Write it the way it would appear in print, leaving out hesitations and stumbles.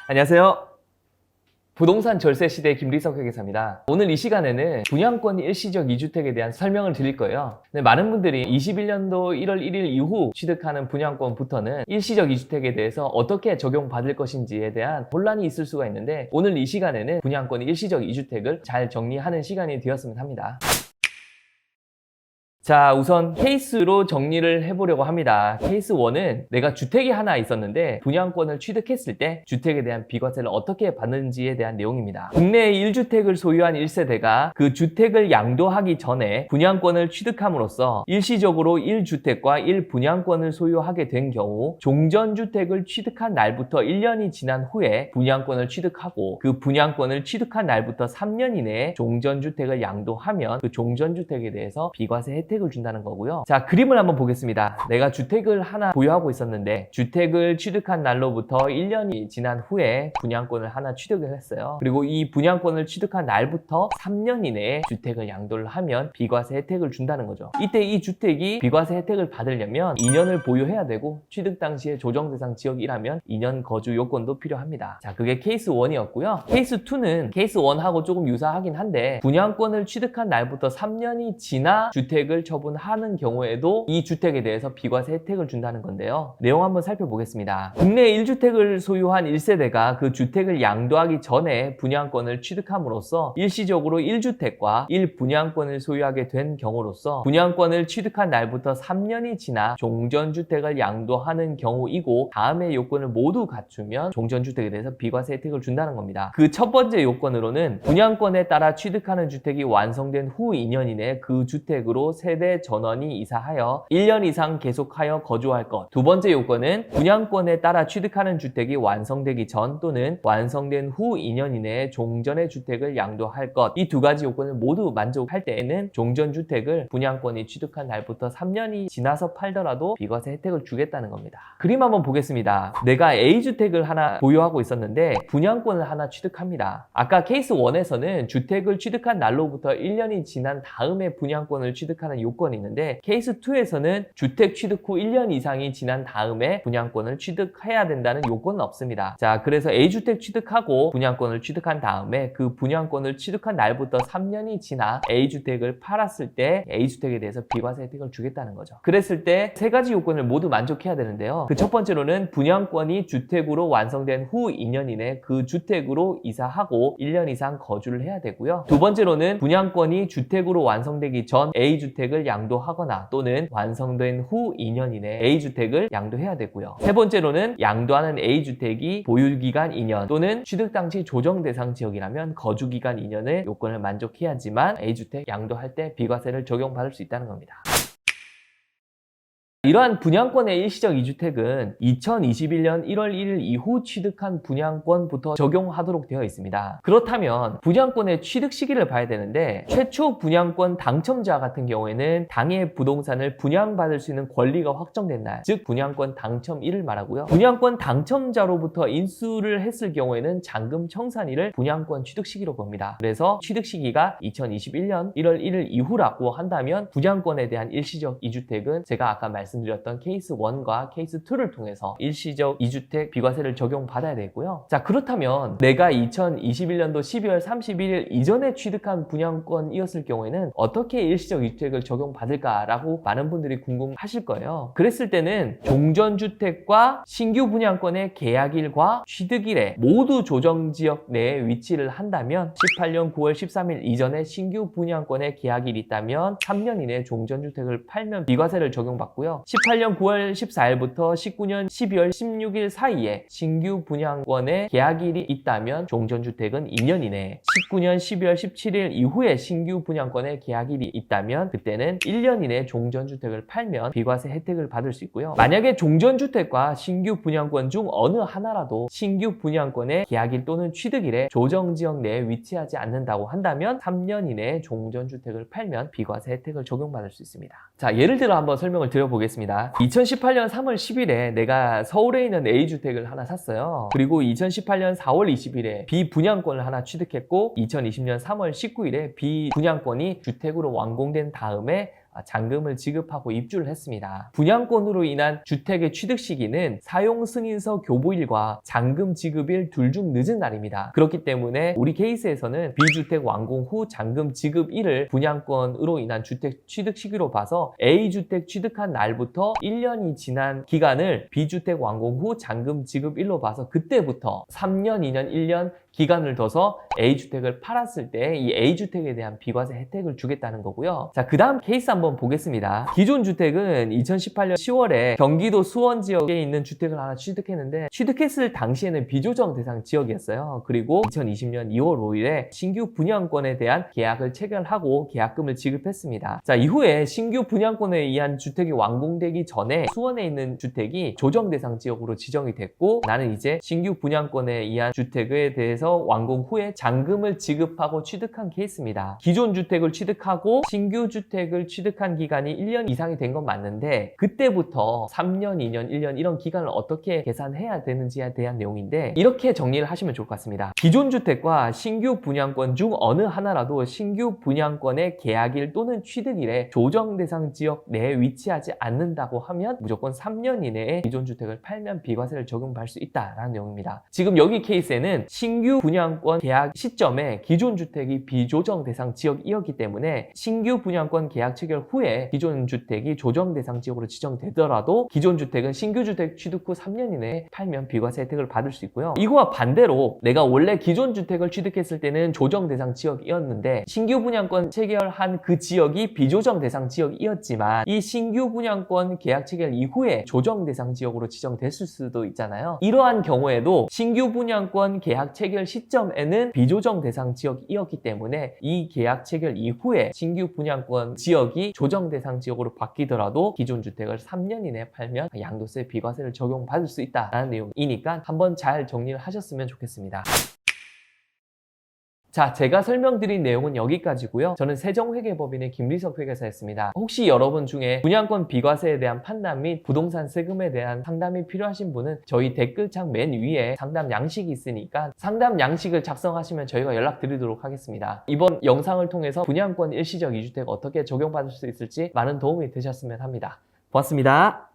안녕하세요. 부동산 절세 시대 김리석 회계사입니다. 오늘 이 시간에는 분양권 일시적 2주택에 대한 설명을 드릴 거예요. 많은 분들이 21년도 1월 1일 이후 취득하는 분양권부터는 일시적 2주택에 대해서 어떻게 적용받을 것인지에 대한 혼란이 있을 수가 있는데, 오늘 이 시간에는 분양권 일시적 2주택을 잘 정리하는 시간이 되었으면 합니다. 자, 우선 케이스로 정리를 해보려고 합니다. 케이스 1은 내가 주택이 하나 있었는데 분양권을 취득했을 때 주택에 대한 비과세를 어떻게 받는지에 대한 내용입니다. 국내에 1주택을 소유한 1세대가 그 주택을 양도하기 전에 분양권을 취득함으로써 일시적으로 1주택과 1분양권을 소유하게 된 경우 종전주택을 취득한 날부터 1년이 지난 후에 분양권을 취득하고, 그 분양권을 취득한 날부터 3년 이내에 종전주택을 양도하면 그 종전주택에 대해서 비과세 혜택을 준다는 거고요. 자, 그림을 한번 보겠습니다. 내가 주택을 하나 보유하고 있었는데 주택을 취득한 날로부터 1년이 지난 후에 분양권을 하나 취득을 했어요. 그리고 이 분양권을 취득한 날부터 3년 이내에 주택을 양도를 하면 비과세 혜택을 준다는 거죠. 이때 이 주택이 비과세 혜택을 받으려면 2년을 보유해야 되고, 취득 당시에 조정대상 지역이라면 2년 거주 요건도 필요합니다. 자, 그게 케이스 1이었고요. 케이스 2는 케이스 1하고 조금 유사하긴 한데, 분양권을 취득한 날부터 3년이 지나 주택을 처분하는 경우에도 이 주택에 대해서 비과세 혜택을 준다는 건데요. 내용 한번 살펴보겠습니다. 국내 1주택을 소유한 1세대가 그 주택을 양도하기 전에 분양권을 취득함으로써 일시적으로 1주택과 1분양권을 소유하게 된 경우로서 분양권을 취득한 날부터 3년이 지나 종전주택을 양도하는 경우이고, 다음의 요건을 모두 갖추면 종전주택에 대해서 비과세 혜택을 준다는 겁니다. 그 첫 번째 요건으로는 분양권에 따라 취득하는 주택이 완성된 후 2년 이내에 그 주택으로 세대 전원이 이사하여 1년 이상 계속하여 거주할 것. 두 번째 요건은 분양권에 따라 취득하는 주택이 완성되기 전 또는 완성된 후 2년 이내에 종전의 주택을 양도할 것. 이 두 가지 요건을 모두 만족할 때에는 종전주택을 분양권이 취득한 날부터 3년이 지나서 팔더라도 비과세 혜택을 주겠다는 겁니다. 그림 한번 보겠습니다. 내가 A주택을 하나 보유하고 있었는데 분양권을 하나 취득합니다. 아까 케이스 1에서는 주택을 취득한 날로부터 1년이 지난 다음에 분양권을 취득하는 요건이 있는데, 케이스 2에서는 주택 취득 후 1년 이상이 지난 다음에 분양권을 취득해야 된다는 요건은 없습니다. 자, 그래서 A주택 취득하고 분양권을 취득한 다음에 그 분양권을 취득한 날부터 3년이 지나 A주택을 팔았을 때 A주택에 대해서 비과세 혜택을 주겠다는 거죠. 그랬을 때 세 가지 요건을 모두 만족해야 되는데요. 그 첫 번째로는 분양권이 주택으로 완성된 후 2년 이내 그 주택으로 이사하고 1년 이상 거주를 해야 되고요. 두 번째로는 분양권이 주택으로 완성되기 전 A주택을 양도하거나 또는 완성된 후 2년 이내 A주택을 양도해야 되고요. 세 번째로는 양도하는 A주택이 보유기간 2년 또는 취득 당시 조정대상 지역이라면 거주기간 2년의 요건을 만족해야지만 A주택 양도할 때 비과세를 적용받을 수 있다는 겁니다. 이러한 분양권의 일시적 2주택은 2021년 1월 1일 이후 취득한 분양권부터 적용하도록 되어 있습니다. 그렇다면 분양권의 취득 시기를 봐야 되는데, 최초 분양권 당첨자 같은 경우에는 당해 부동산을 분양받을 수 있는 권리가 확정된 날, 즉 분양권 당첨일을 말하고요. 분양권 당첨자로부터 인수를 했을 경우에는 잔금 청산일을 분양권 취득 시기로 봅니다. 그래서 취득 시기가 2021년 1월 1일 이후라고 한다면 분양권에 대한 일시적 2주택은 제가 아까 말씀드렸던 케이스 1과 케이스 2를 통해서 일시적 2주택 비과세를 적용받아야 되고요. 자, 그렇다면 내가 2021년도 12월 31일 이전에 취득한 분양권이었을 경우에는 어떻게 일시적 2주택을 적용받을까라고 많은 분들이 궁금하실 거예요. 그랬을 때는 종전주택과 신규 분양권의 계약일과 취득일에 모두 조정지역 내에 위치를 한다면 18년 9월 13일 이전에 신규 분양권의 계약일이 있다면 3년 이내에 종전주택을 팔면 비과세를 적용받고요. 18년 9월 14일부터 19년 12월 16일 사이에 신규 분양권의 계약일이 있다면 종전주택은 2년 이내에, 19년 12월 17일 이후에 신규 분양권의 계약일이 있다면 그때는 1년 이내에 종전주택을 팔면 비과세 혜택을 받을 수 있고요. 만약에 종전주택과 신규 분양권 중 어느 하나라도 신규 분양권의 계약일 또는 취득일에 조정지역 내에 위치하지 않는다고 한다면 3년 이내에 종전주택을 팔면 비과세 혜택을 적용받을 수 있습니다. 자, 예를 들어 한번 설명을 드려보겠습니다. 2018년 3월 10일에 내가 서울에 있는 A주택을 하나 샀어요. 그리고 2018년 4월 20일에 B분양권을 하나 취득했고 2020년 3월 19일에 B분양권이 주택으로 완공된 다음에 잔금을 지급하고 입주를 했습니다. 분양권으로 인한 주택의 취득 시기는 사용 승인서 교부일과 잔금 지급일 둘 중 늦은 날입니다. 그렇기 때문에 우리 케이스에서는 B주택 완공 후 잔금 지급일을 분양권으로 인한 주택 취득 시기로 봐서 A주택 취득한 날부터 1년이 지난 기간을 B주택 완공 후 잔금 지급일로 봐서 그때부터 3년, 2년, 1년 기간을 둬서 A주택을 팔았을 때 이 A주택에 대한 비과세 혜택을 주겠다는 거고요. 자, 그 다음 케이스 한번 보겠습니다. 기존 주택은 2018년 10월에 경기도 수원 지역에 있는 주택을 하나 취득했는데 취득했을 당시에는 비조정 대상 지역이었어요. 그리고 2020년 2월 5일에 신규 분양권에 대한 계약을 체결하고 계약금을 지급했습니다. 자, 이후에 신규 분양권에 의한 주택이 완공되기 전에 수원에 있는 주택이 조정 대상 지역으로 지정이 됐고 나는 이제 신규 분양권에 의한 주택에 대해서 완공 후에 잔금을 지급하고 취득한 케이스입니다. 기존 주택을 취득하고 신규 주택을 취득한 기간이 1년 이상이 된 건 맞는데 그때부터 3년, 2년, 1년 이런 기간을 어떻게 계산해야 되는지에 대한 내용인데 이렇게 정리를 하시면 좋을 것 같습니다. 기존 주택과 신규 분양권 중 어느 하나라도 신규 분양권의 계약일 또는 취득일에 조정 대상 지역 내에 위치하지 않는다고 하면 무조건 3년 이내에 기존 주택을 팔면 비과세를 적용받을 수 있다라는 내용입니다. 지금 여기 케이스에는 신규 분양권 계약 시점에 기존 주택이 비조정 대상 지역이었기 때문에 신규 분양권 계약 체결 후에 기존 주택이 조정 대상 지역으로 지정되더라도 기존 주택은 신규 주택 취득 후 3년 이내에 팔면 비과세 혜택을 받을 수 있고요. 이거와 반대로 내가 원래 기존 주택을 취득했을 때는 조정 대상 지역이었는데 신규 분양권 체결한 그 지역이 비조정 대상 지역이었지만 이 신규 분양권 계약 체결 이후에 조정 대상 지역으로 지정됐을 수도 있잖아요. 이러한 경우에도 신규 분양권 계약 체결 시점에는 비조정 대상 지역이었기 때문에 이 계약 체결 이후에 신규 분양권 지역이 조정 대상 지역으로 바뀌더라도 기존 주택을 3년 이내에 팔면 양도세 비과세를 적용받을 수 있다는 내용이니까 한번 잘 정리를 하셨으면 좋겠습니다. 자, 제가 설명드린 내용은 여기까지고요. 저는 세정회계법인의 김리석 회계사였습니다. 혹시 여러분 중에 분양권 비과세에 대한 판단 및 부동산 세금에 대한 상담이 필요하신 분은 저희 댓글창 맨 위에 상담 양식이 있으니까 상담 양식을 작성하시면 저희가 연락드리도록 하겠습니다. 이번 영상을 통해서 분양권 일시적 2주택 어떻게 적용받을 수 있을지 많은 도움이 되셨으면 합니다. 고맙습니다.